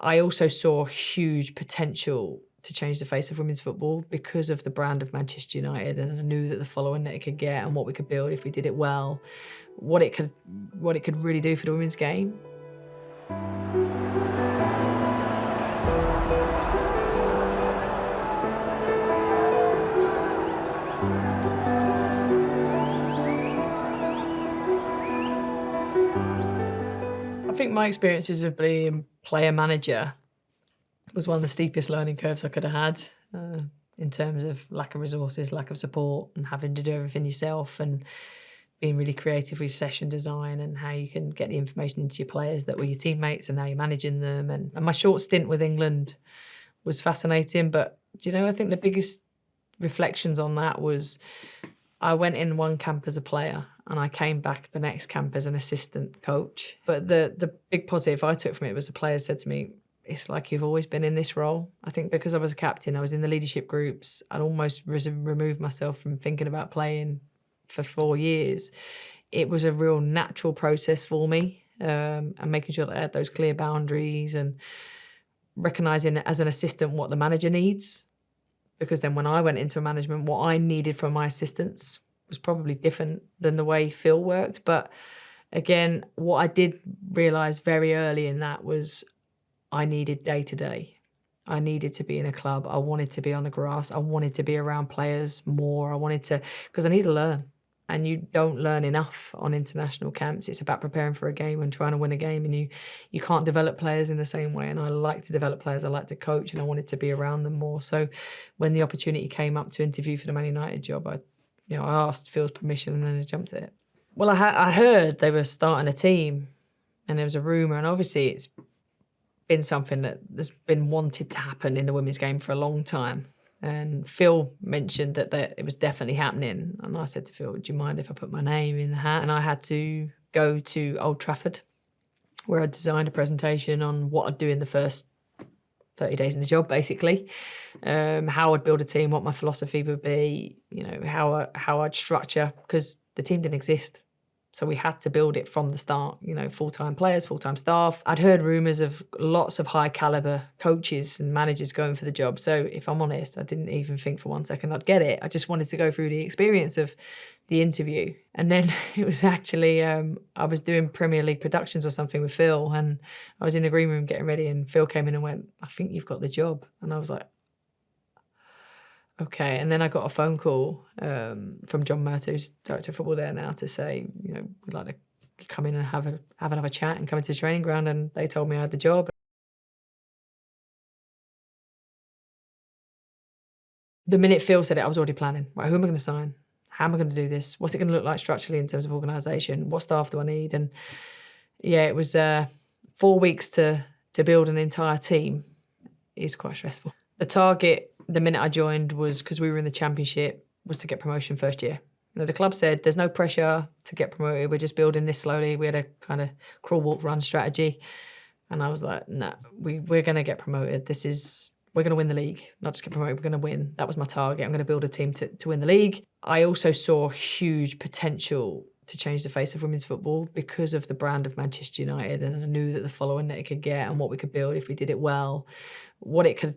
I also saw huge potential to change the face of women's football because of the brand of Manchester United, and I knew that the following that it could get and what we could build if we did it well, what it could really do for the women's game. I think my experiences of being player manager was one of the steepest learning curves I could have had in terms of lack of resources, lack of support, and having to do everything yourself, and being really creative with session design and how you can get the information into your players that were your teammates and how you're managing them. And my short stint with England was fascinating, but do you know, I think the biggest reflections on that was I went in one camp as a player and I came back the next camp as an assistant coach. But the big positive I took from it was the players said to me, it's like you've always been in this role. I think because I was a captain, I was in the leadership groups, I'd almost removed myself from thinking about playing for 4 years. It was a real natural process for me, and making sure that I had those clear boundaries and recognising as an assistant what the manager needs. Because then when I went into management, what I needed from my assistants was probably different than the way Phil worked. But again, what I did realise very early in that was I needed day to day. I needed to be in a club. I wanted to be on the grass. I wanted to be around players more. I wanted to, because I need to learn. And you don't learn enough on international camps. It's about preparing for a game and trying to win a game, and you can't develop players in the same way. And I like to develop players, I like to coach, and I wanted to be around them more. So when the opportunity came up to interview for the Man United job, I asked Phil's permission and then I jumped at it. Well, I heard they were starting a team and there was a rumour, and obviously it's been something that has been wanted to happen in the women's game for a long time. And Phil mentioned that it was definitely happening. And I said to Phil, do you mind if I put my name in the hat? And I had to go to Old Trafford, where I designed a presentation on what I'd do in the first 30 days in the job, basically. How I'd build a team, what my philosophy would be, how I'd structure, because the team didn't exist. So we had to build it from the start, full-time players, full-time staff. I'd heard rumours of lots of high-calibre coaches and managers going for the job. So if I'm honest, I didn't even think for 1 second I'd get it. I just wanted to go through the experience of the interview. And then it was actually, I was doing Premier League productions or something with Phil, and I was in the green room getting ready, and Phil came in and went, I think you've got the job. And I was like, okay. And then I got a phone call from John Mert, who's director of football there now, to say, we'd like to come in and have another chat and come into the training ground. And they told me I had the job. The minute Phil said it, I was already planning. Right, who am I going to sign? How am I going to do this? What's it going to look like structurally in terms of organisation? What staff do I need? And yeah, it was 4 weeks to build an entire team. Is quite stressful. The target, the minute I joined, was, because we were in the Championship, was to get promotion first year. The club said, there's no pressure to get promoted. We're just building this slowly. We had a kind of crawl, walk, run strategy. And I was like, nah, we're going to get promoted. We're going to win the league, not just get promoted, we're going to win. That was my target. I'm going to build a team to win the league. I also saw huge potential to change the face of women's football because of the brand of Manchester United, and I knew that the following that it could get and what we could build if we did it well, what it could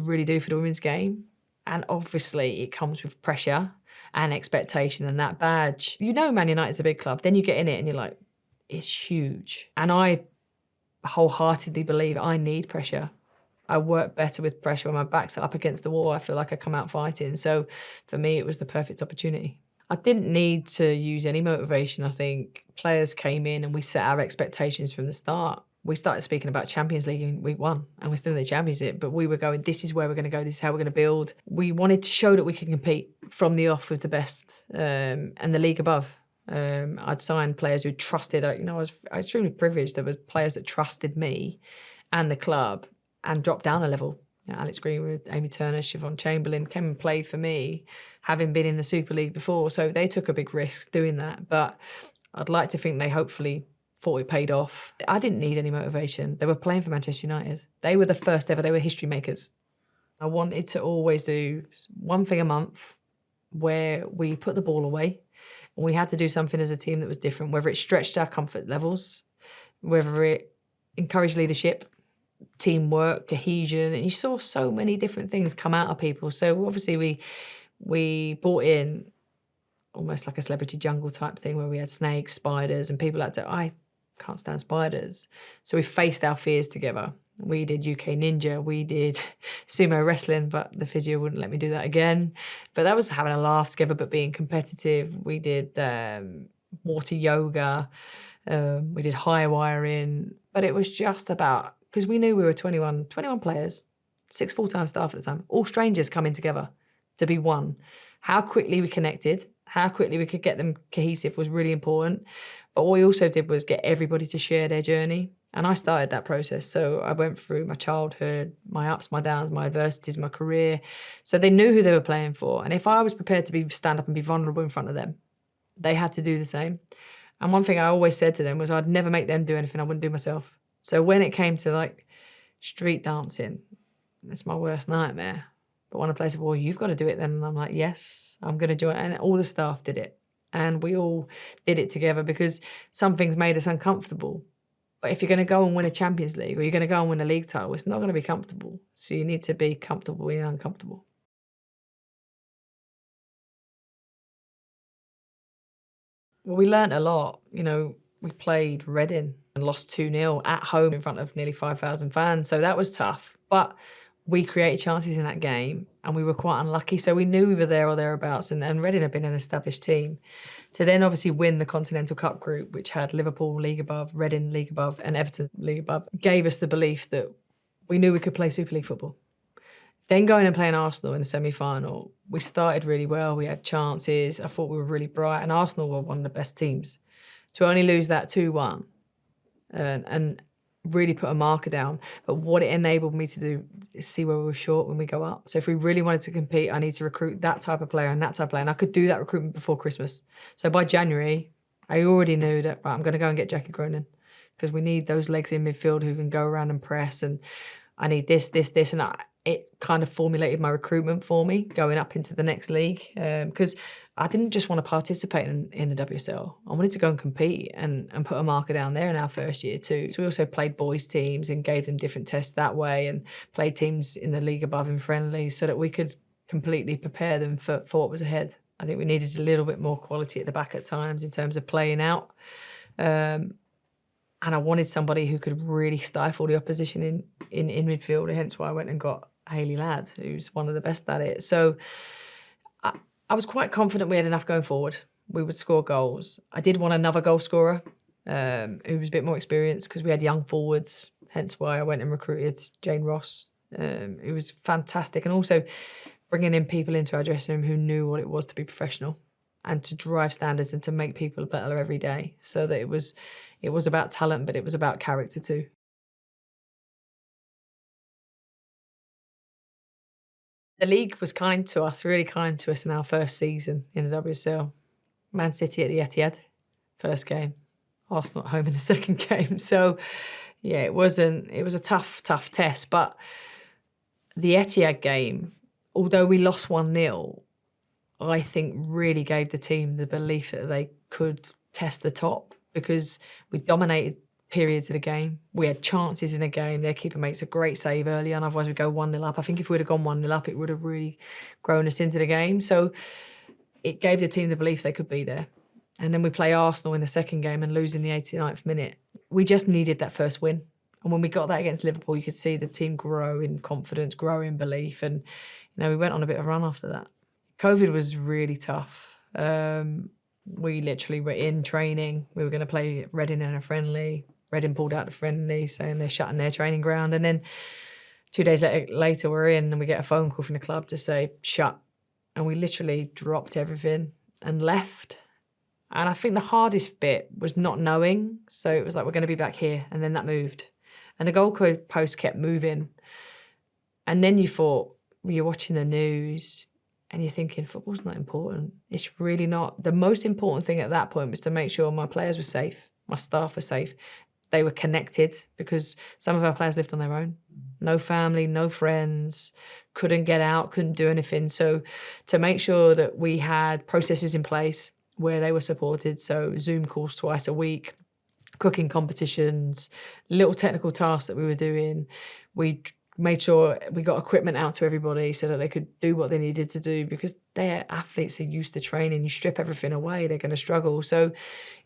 really do for the women's game. And obviously it comes with pressure and expectation, and that badge. Man United's a big club, then you get in it and you're like, it's huge. And I wholeheartedly believe I need pressure. I work better with pressure when my back's up against the wall. I feel like I come out fighting. So for me, it was the perfect opportunity. I didn't need to use any motivation. I think players came in and we set our expectations from the start. We started speaking about Champions League in week 1, and we're still in the Championship, but we were going, this is where we're going to go, this is how we're going to build. We wanted to show that we can compete from the off with the best and the league above. I'd signed players who trusted, I was extremely privileged. There were players that trusted me and the club and dropped down a level. Alex Greenwood, Amy Turner, Siobhan Chamberlain came and played for me, having been in the Super League before. So they took a big risk doing that. But I'd like to think they hopefully thought it paid off. I didn't need any motivation. They were playing for Manchester United. They were the first ever, they were history makers. I wanted to always do one thing a month where we put the ball away, and we had to do something as a team that was different, whether it stretched our comfort levels, whether it encouraged leadership, teamwork, cohesion, and you saw so many different things come out of people. So obviously we brought in almost like a celebrity jungle type thing where we had snakes, spiders, and people I can't stand spiders. So we faced our fears together. We did UK Ninja, we did sumo wrestling, but the physio wouldn't let me do that again. But that was having a laugh together, but being competitive. We did water yoga, we did high wiring, but it was just about, because we knew we were 21 players, 6 full-time staff at the time, all strangers coming together to be one. How quickly we connected, how quickly we could get them cohesive was really important. But what we also did was get everybody to share their journey. And I started that process. So I went through my childhood, my ups, my downs, my adversities, my career. So they knew who they were playing for. And if I was prepared to stand up and be vulnerable in front of them, they had to do the same. And one thing I always said to them was I'd never make them do anything I wouldn't do myself. So when it came to like street dancing, it's my worst nightmare. But one of the places, well, you've got to do it then. And I'm like, yes, I'm going to join. And all the staff did it. And we all did it together because some things made us uncomfortable. But if you're going to go and win a Champions League or you're going to go and win a league title, it's not going to be comfortable. So you need to be comfortable being uncomfortable. Well, we learnt a lot. You know, we played Reading and lost 2-0 at home in front of nearly 5,000 fans. So that was tough. But we created chances in that game and we were quite unlucky. So we knew we were there or thereabouts, and Reading had been an established team. To then obviously win the Continental Cup group, which had Liverpool League above, Reading League above, and Everton League above, gave us the belief that we knew we could play Super League football. Then going and playing Arsenal in the semi-final, we started really well. We had chances. I thought we were really bright, and Arsenal were one of the best teams. To only lose that 2-1 and really put a marker down. But what it enabled me to do is see where we were short when we go up. So if we really wanted to compete, I need to recruit that type of player and that type of player. And I could do that recruitment before Christmas. So by January, I already knew that, right, I'm going to go and get Jackie Cronin because we need those legs in midfield who can go around and press. And I need this. And it kind of formulated my recruitment for me going up into the next league because I didn't just want to participate in the WSL. I wanted to go and compete and put a marker down there in our first year too. So we also played boys teams and gave them different tests that way and played teams in the league above in friendlies so that we could completely prepare them for what was ahead. I think we needed a little bit more quality at the back at times in terms of playing out. And I wanted somebody who could really stifle the opposition in midfield, and hence why I went and got Hayley Ladd, who's one of the best at it. So I was quite confident we had enough going forward. We would score goals. I did want another goal scorer who was a bit more experienced because we had young forwards, hence why I went and recruited Jane Ross, who was fantastic. And also bringing in people into our dressing room who knew what it was to be professional and to drive standards and to make people better every day. So that it was about talent, but it was about character too. The league was kind to us, really kind to us in our first season in the WSL. Man City at the Etihad, first game. Arsenal at home in the second game. So, yeah, it was a tough test. But the Etihad game, although we lost 1-0, I think really gave the team the belief that they could test the top because we dominated periods of the game. We had chances in the game. Their keeper makes a great save early on, otherwise we'd go 1-0 up. I think if we'd have gone 1-0 up, it would have really grown us into the game. So it gave the team the belief they could be there. And then we play Arsenal in the second game and lose in the 89th minute. We just needed that first win. And when we got that against Liverpool, you could see the team grow in confidence, grow in belief. And, we went on a bit of a run after that. COVID was really tough. We literally were in training. We were going to play Reading in a friendly. Reading pulled out the friendly, saying they're shutting their training ground. And then 2 days later, we're in and we get a phone call from the club to say, shut. And we literally dropped everything and left. And I think the hardest bit was not knowing. So it was like, we're going to be back here. And then that moved. And the goalpost kept moving. And then you thought, you're watching the news and you're thinking, football's not important. It's really not. The most important thing at that point was to make sure my players were safe, my staff were safe. They were connected because some of our players lived on their own. No family, no friends, couldn't get out, couldn't do anything. So to make sure that we had processes in place where they were supported, so Zoom calls twice a week, cooking competitions, little technical tasks that we were doing. We made sure we got equipment out to everybody so that they could do what they needed to do, because they're athletes, are used to training. You strip everything away, they're going to struggle. So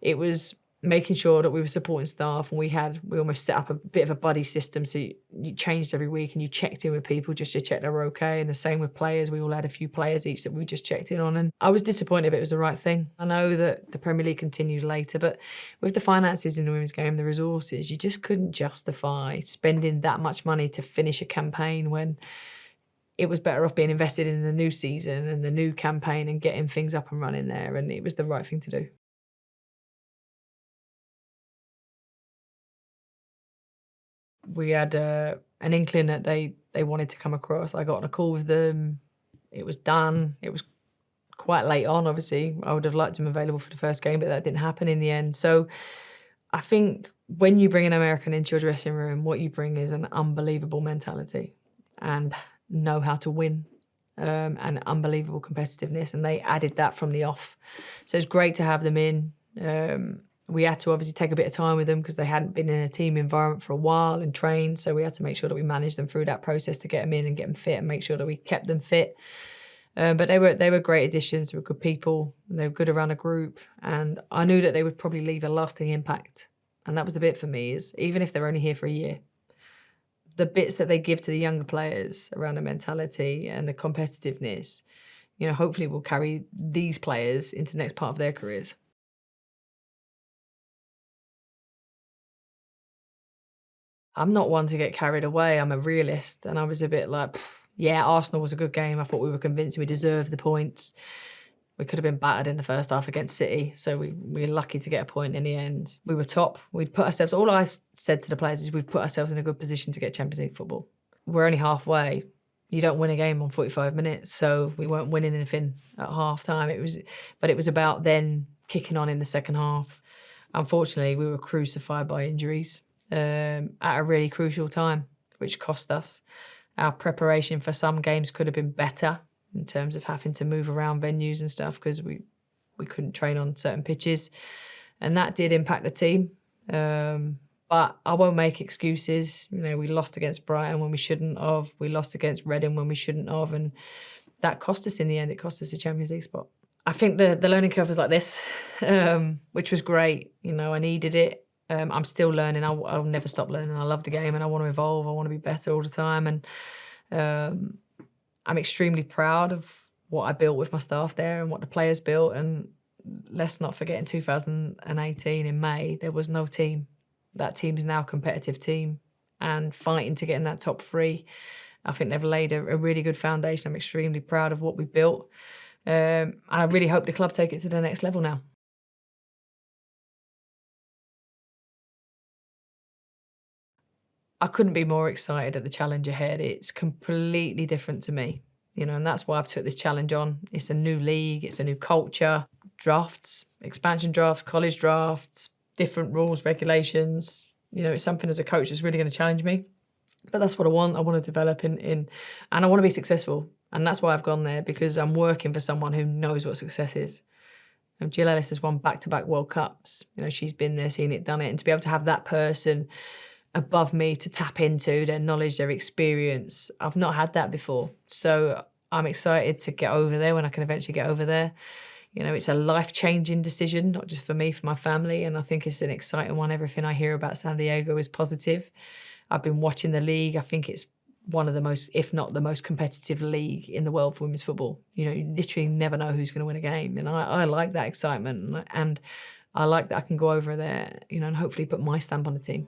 it was making sure that we were supporting staff, and we almost set up a bit of a buddy system. So you changed every week and you checked in with people just to check they were okay. And the same with players. We all had a few players each that we just checked in on. And I was disappointed, but it was the right thing. I know that the Premier League continued later, but with the finances in the women's game, the resources, you just couldn't justify spending that much money to finish a campaign when it was better off being invested in the new season and the new campaign and getting things up and running there. And it was the right thing to do. We had an inkling that they wanted to come across. I got on a call with them. It was done. It was quite late on, obviously. I would have liked them available for the first game, but that didn't happen in the end. So I think when you bring an American into your dressing room, what you bring is an unbelievable mentality and know how to win, and unbelievable competitiveness. And they added that from the off. So it's great to have them in. We had to obviously take a bit of time with them because they hadn't been in a team environment for a while and trained. So we had to make sure that we managed them through that process to get them in and get them fit and make sure that we kept them fit. But they were great additions. They were good people. And they were good around a group. And I knew that they would probably leave a lasting impact. And that was the bit for me, is even if they're only here for a year, the bits that they give to the younger players around the mentality and the competitiveness, hopefully will carry these players into the next part of their careers. I'm not one to get carried away. I'm a realist. And I was a bit like, yeah, Arsenal was a good game. I thought we were convincing we deserved the points. We could have been battered in the first half against City. So we were lucky to get a point in the end. We were top. We'd put ourselves, all I said to the players is we'd put ourselves in a good position to get Champions League football. We're only halfway. You don't win a game on 45 minutes. So we weren't winning anything at half time. It was about then kicking on in the second half. Unfortunately, we were crucified by injuries at a really crucial time, which cost us. Our preparation for some games could have been better in terms of having to move around venues and stuff because we couldn't train on certain pitches. And that did impact the team. But I won't make excuses. We lost against Brighton when we shouldn't have. We lost against Reading when we shouldn't have. And that cost us in the end. It cost us a Champions League spot. I think the learning curve was like this, which was great. I needed it. I'm still learning. I'll never stop learning. I love the game and I want to evolve. I want to be better all the time. And I'm extremely proud of what I built with my staff there and what the players built. And let's not forget, in 2018 in May, there was no team. That team is now a competitive team and fighting to get in that top three. I think they've laid a really good foundation. I'm extremely proud of what we built. And I really hope the club take it to the next level now. I couldn't be more excited at the challenge ahead. It's completely different to me, and that's why I've took this challenge on. It's a new league, it's a new culture, drafts, expansion drafts, college drafts, different rules, regulations. It's something as a coach that's really going to challenge me. But that's what I want. I want to develop in and I want to be successful. And that's why I've gone there, because I'm working for someone who knows what success is. Jill Ellis has won back-to-back World Cups. She's been there, seen it, done it. And to be able to have that person above me to tap into their knowledge, their experience, I've not had that before. So I'm excited to get over there when I can eventually get over there. It's a life-changing decision, not just for me, for my family. And I think it's an exciting one. Everything I hear about San Diego is positive. I've been watching the league. I think it's one of the most, if not the most competitive league in the world for women's football. You literally never know who's going to win a game. And I like that excitement. And I like that I can go over there, and hopefully put my stamp on the team.